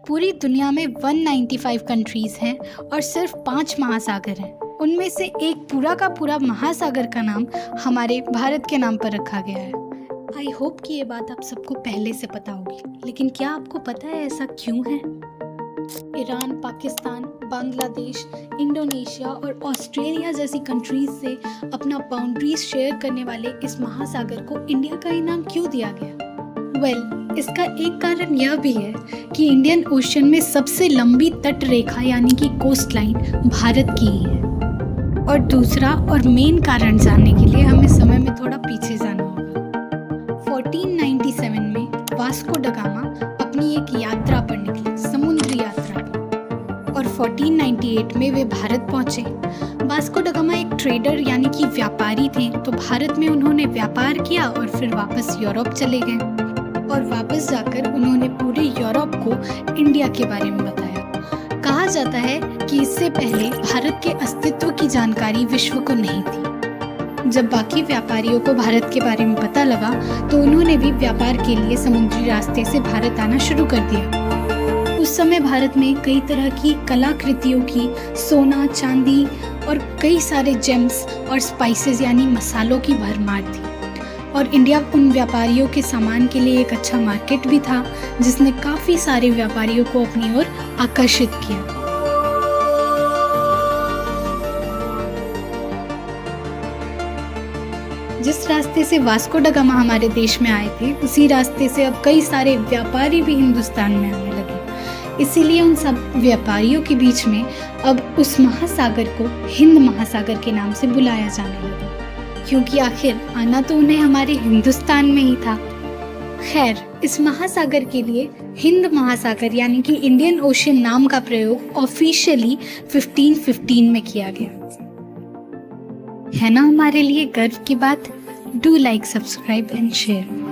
पूरी दुनिया में 195 कंट्रीज हैं और सिर्फ 5 महासागर हैं। उनमें से एक पूरा का पूरा महासागर का नाम हमारे भारत के नाम पर रखा गया है। आई होप कि ये बात आप सबको पहले से पता होगी, लेकिन क्या आपको पता है ऐसा क्यों है? ईरान, पाकिस्तान, बांग्लादेश, इंडोनेशिया और ऑस्ट्रेलिया जैसी कंट्रीज से अपना बाउंड्रीज शेयर करने वाले इस महासागर को इंडिया का इनाम क्यों दिया गया? इसका एक कारण यह भी है कि इंडियन ओशन में सबसे लंबी तट रेखा यानी कि कोस्ट लाइन भारत की ही है। और दूसरा और मेन कारण जानने के लिए हमें समय में थोड़ा पीछे जाना होगा। 1497 में वास्को ड गामा अपनी एक यात्रा पर निकले, समुद्री यात्रा पर, और 1498 में वे भारत पहुंचे। वास्को ड गामा एक ट्रेडर यानी कि व्यापारी थे, तो भारत में उन्होंने व्यापार किया और फिर वापस यूरोप चले गए। और वापस जाकर उन्होंने पूरे यूरोप को इंडिया के बारे में बताया। कहा जाता है कि इससे पहले भारत के अस्तित्व की जानकारी विश्व को नहीं थी। जब बाकी व्यापारियों को भारत के बारे में पता लगा तो उन्होंने भी व्यापार के लिए समुद्री रास्ते से भारत आना शुरू कर दिया। उस समय भारत में कई तरह की कलाकृतियों की, सोना, चांदी और कई सारे जेम्स और स्पाइसेस यानी मसालों की भरमार थी। और इंडिया उन व्यापारियों के सामान के लिए एक अच्छा मार्केट भी था, जिसने काफ़ी सारे व्यापारियों को अपनी ओर आकर्षित किया। जिस रास्ते से वास्को ड गामा हमारे देश में आए थे, उसी रास्ते से अब कई सारे व्यापारी भी हिंदुस्तान में आने लगे। इसीलिए उन सब व्यापारियों के बीच में अब उस महासागर को हिंद महासागर के नाम से बुलाया जाने लगा, क्योंकि आखिर आना तो उन्हें हमारे हिंदुस्तान में ही था। खैर, इस महासागर के लिए हिंद महासागर यानी कि इंडियन ओशन नाम का प्रयोग ऑफिशियली 1515 में किया गया। है ना हमारे लिए गर्व की बात? Do like, subscribe and share.